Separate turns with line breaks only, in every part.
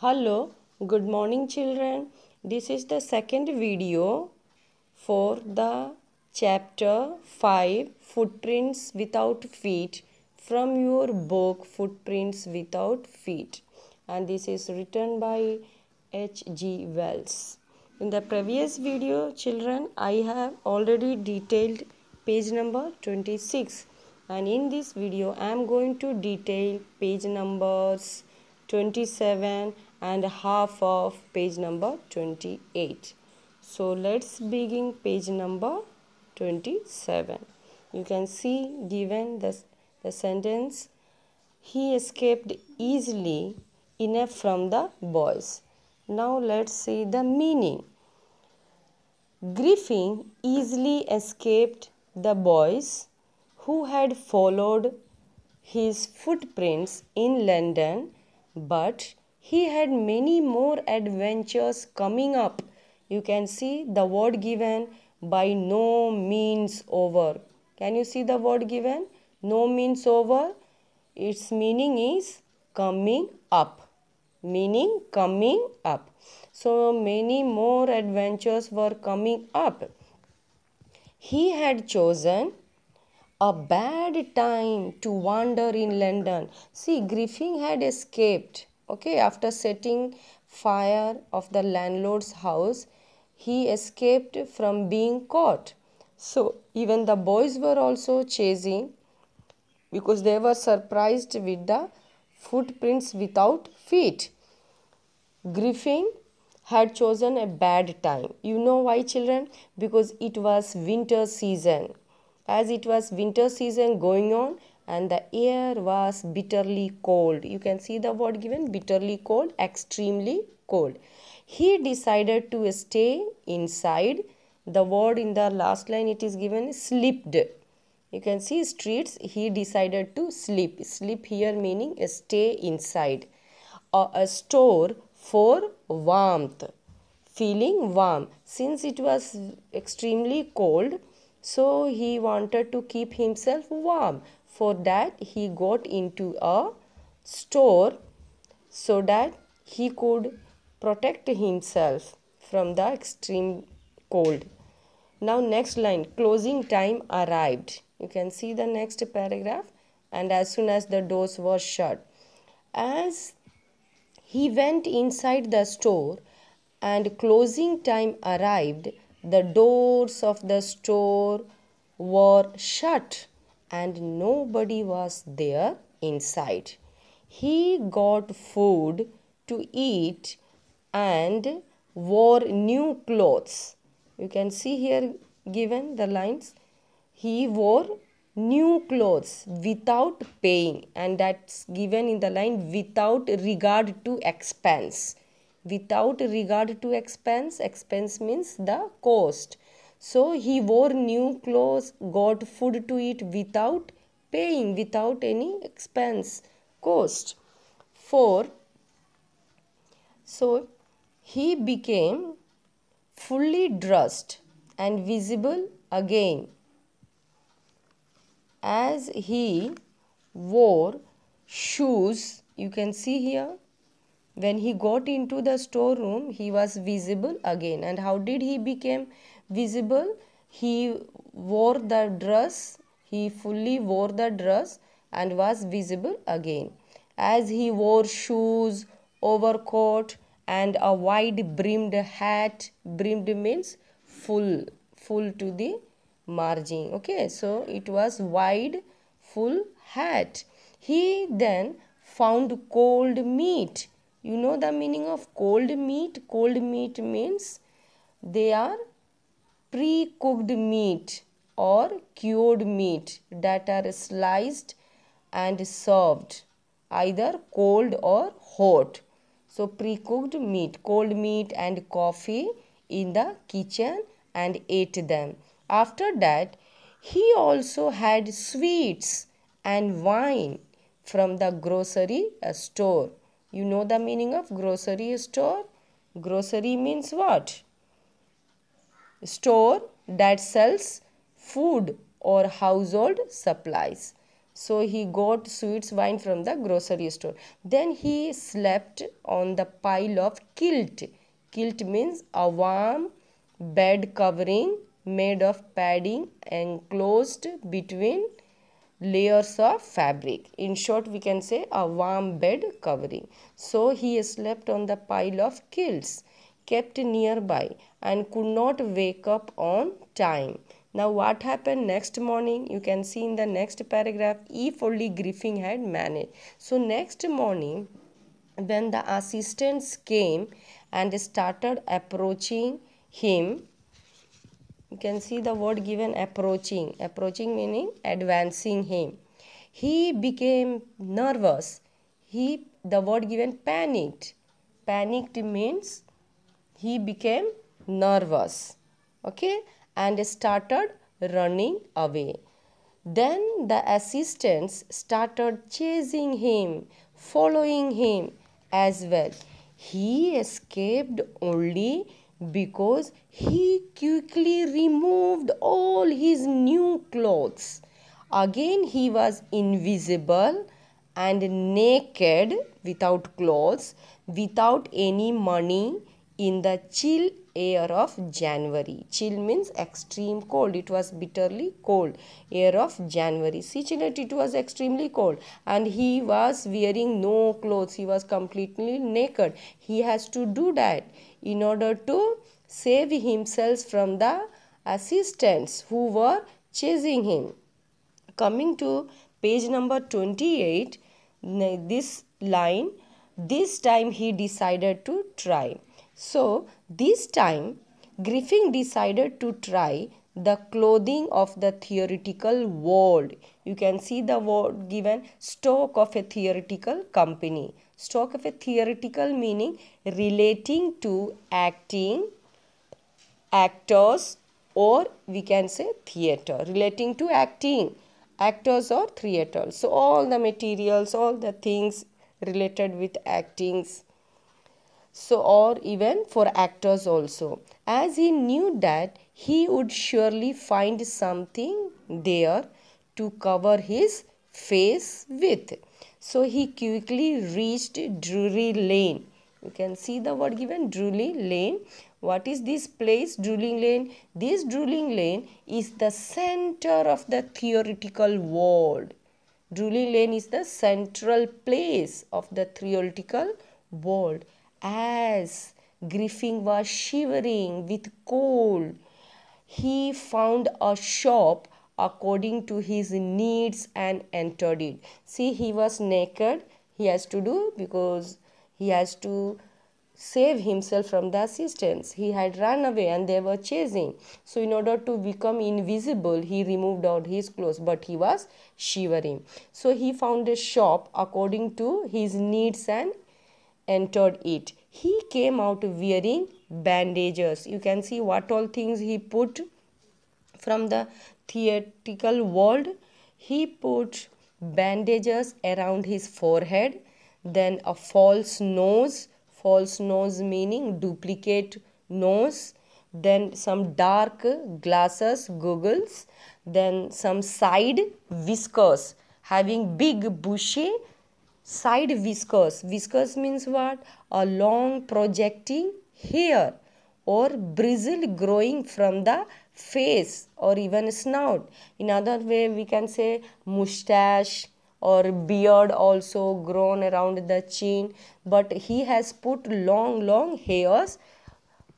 Hello, good morning children. This is the second video for the chapter 5 Footprints Without Feet from your book Footprints Without Feet, and this is written by H.G. Wells. In the previous video children, I have already detailed page number 26, and in this video I am going to detail page numbers 27 and half of page number 28. So let's begin page number 27. You can see given the sentence, he escaped easily enough from the boys. Now let's see the meaning. Griffin easily escaped the boys who had followed his footprints in London, but he had many more adventures coming up. You can see the word given, by no means over. Can you see the word given? No means over. Its meaning is coming up. Meaning coming up. So many more adventures were coming up. He had chosen a bad time to wander in London. See, Griffin had escaped. Okay, after setting fire of the landlord's house, he escaped from being caught. So even the boys were also chasing because they were surprised with the footprints without feet. Griffin had chosen a bad time. You know why, children? Because it was winter season. As it was winter season going on and the air was bitterly cold. You can see the word given, bitterly cold, extremely cold. He decided to stay inside. The word in the last line it is given, slipped. You can see streets, he decided to sleep. Sleep here meaning stay inside. A store for warmth, feeling warm. Since it was extremely cold, so he wanted to keep himself warm. For that, he got into a store so that he could protect himself from the extreme cold. Now, next line, closing time arrived. You can see the next paragraph. And as soon as the doors were shut, as he went inside the store and closing time arrived, the doors of the store were shut and nobody was there inside. He got food to eat and wore new clothes. You can see here given the lines. He wore new clothes without paying, and that's given in the line without regard to expense. Without regard to expense, expense means the cost. So he wore new clothes, got food to eat without paying, without any expense, cost. So he became fully dressed and visible again, as he wore shoes. You can see here, when he got into the storeroom, he was visible again. And how did he become visible? He wore the dress, he fully wore the dress and was visible again. As he wore shoes, overcoat and a wide brimmed hat. Brimmed means full to the margin. Okay, so it was wide full hat. He then found cold meat. You know the meaning of cold meat? Cold meat means they are pre-cooked meat or cured meat that are sliced and served either cold or hot. So pre-cooked meat, cold meat and coffee in the kitchen and ate them. After that, he also had sweets and wine from the grocery store. You know the meaning of grocery store? Grocery means what? Store that sells food or household supplies. So he got sweets wine from the grocery store. Then he slept on the pile of kilt. Kilt means a warm bed covering made of padding enclosed between layers of fabric. In short, we can say a warm bed covering. So he slept on the pile of quilts kept nearby and could not wake up on time. Now what happened next morning? You can see in the next paragraph, if only Griffin had managed. So next morning, when the assistants came and started approaching him, you can see the word given approaching meaning advancing him, he became nervous. The word given panicked means he became nervous, okay, and started running away. Then the assistants started chasing him, following him as well. He escaped only because he quickly removed all his new clothes. Again he was invisible and naked, without clothes, without any money, in the chill air of January. Chill means extreme cold. It was bitterly cold air of January. See children, it was extremely cold and he was wearing no clothes. He was completely naked. He has to do that in order to save himself from the assistants who were chasing him. Coming to page number 28, this line, this time he decided to try. So this time Griffin decided to try the clothing of the theoretical world. You can see the word given, stock of a theoretical company. Stock of a theoretical meaning relating to acting, actors, or we can say theater, relating to acting, actors or theater. So all the materials, all the things related with actings, so or even for actors also, as he knew that he would surely find something there to cover his face with. So he quickly reached Drury Lane. You can see the word given, Drury Lane. What is this place, Drury Lane? This Drury Lane is the center of the theoretical world. Drury Lane is the central place of the theoretical world. As Griffin was shivering with cold, he found a shop according to his needs and entered it. See, he was naked. He has to do because he has to save himself from the assistants. He had run away and they were chasing. So in order to become invisible, he removed out his clothes, but he was shivering. So he found a shop according to his needs and entered it. He came out wearing bandages. You can see what all things he put from the theatrical world. He put bandages around his forehead, then a false nose meaning duplicate nose, then some dark glasses, goggles, then some side whiskers having big bushy side whiskers. Whiskers means what? A long projecting hair or bristle growing from the face or even snout. In other way we can say mustache or beard also grown around the chin, but he has put long hairs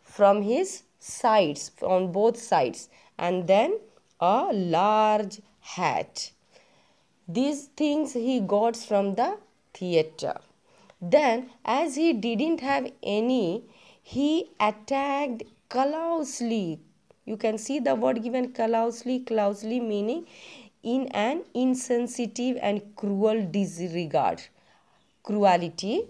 from his sides, on both sides, and then a large hat. These things he got from the theater. Then, as he didn't have any, he attacked callously. You can see the word given callously meaning in an insensitive and cruel disregard. Cruelly.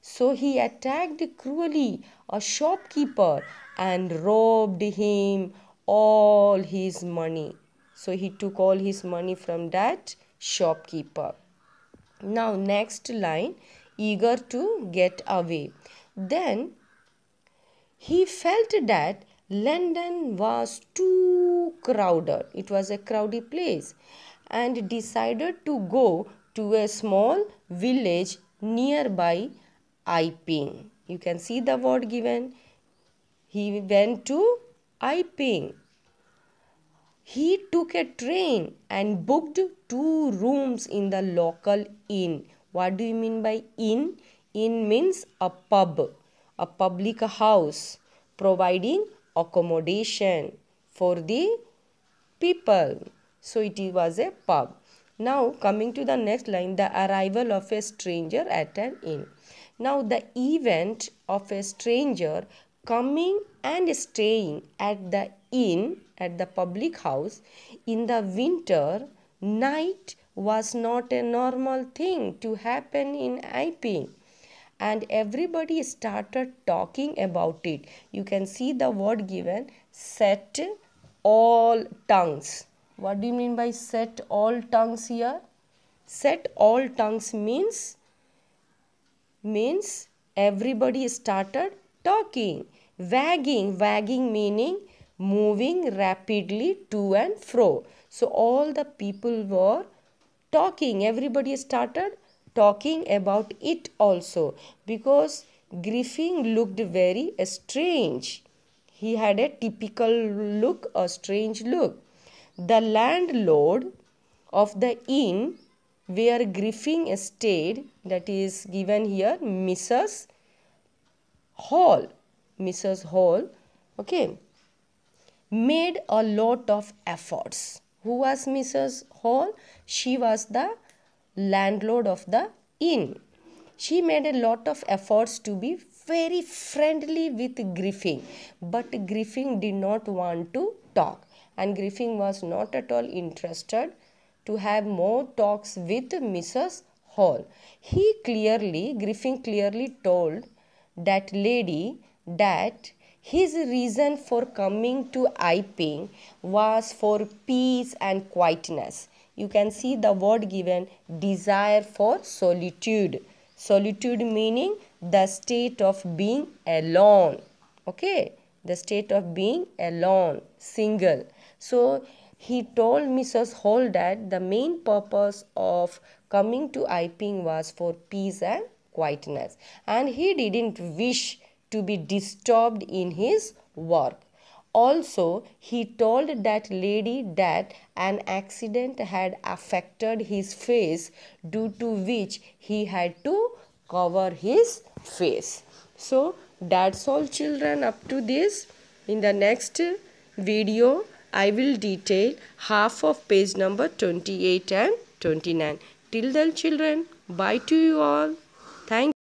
So he attacked cruelly a shopkeeper and robbed him all his money. So he took all his money from that shopkeeper. Now next line, eager to get away. Then he felt that London was too crowded. It was a crowded place and decided to go to a small village nearby Iping. You can see the word given. He went to Iping. He took a train and booked 2 rooms in the local inn. What do you mean by inn? Inn means a pub, a public house providing accommodation for the people. So it was a pub. Now coming to the next line, the arrival of a stranger at an inn. Now the event of a stranger coming and staying at the inn, at the public house in the winter night was not a normal thing to happen in Iping, and everybody started talking about it. You can see the word given, set all tongues. What do you mean by set all tongues here? Set all tongues means everybody started talking. Wagging meaning moving rapidly to and fro. So all the people were talking. Everybody started talking about it also, because Griffin looked very strange. He had a typical look, a strange look. The landlord of the inn where Griffin stayed, that is given here, Mrs. Hall, okay, made a lot of efforts. Who was Mrs. Hall? She was the landlord of the inn. She made a lot of efforts to be very friendly with Griffin, but Griffin did not want to talk, and Griffin was not at all interested to have more talks with Mrs. Hall. Griffin clearly told that lady that his reason for coming to Iping was for peace and quietness. You can see the word given, desire for solitude. Solitude meaning the state of being alone. Okay, the state of being alone, single. So he told Mrs. Hall that the main purpose of coming to Iping was for peace and quietness, and he didn't wish to be disturbed in his work. Also, he told that lady that an accident had affected his face, due to which he had to cover his face. So, that's all children up to this. In the next video, I will detail half of page number 28 and 29. Till then children, bye to you all. Thank you.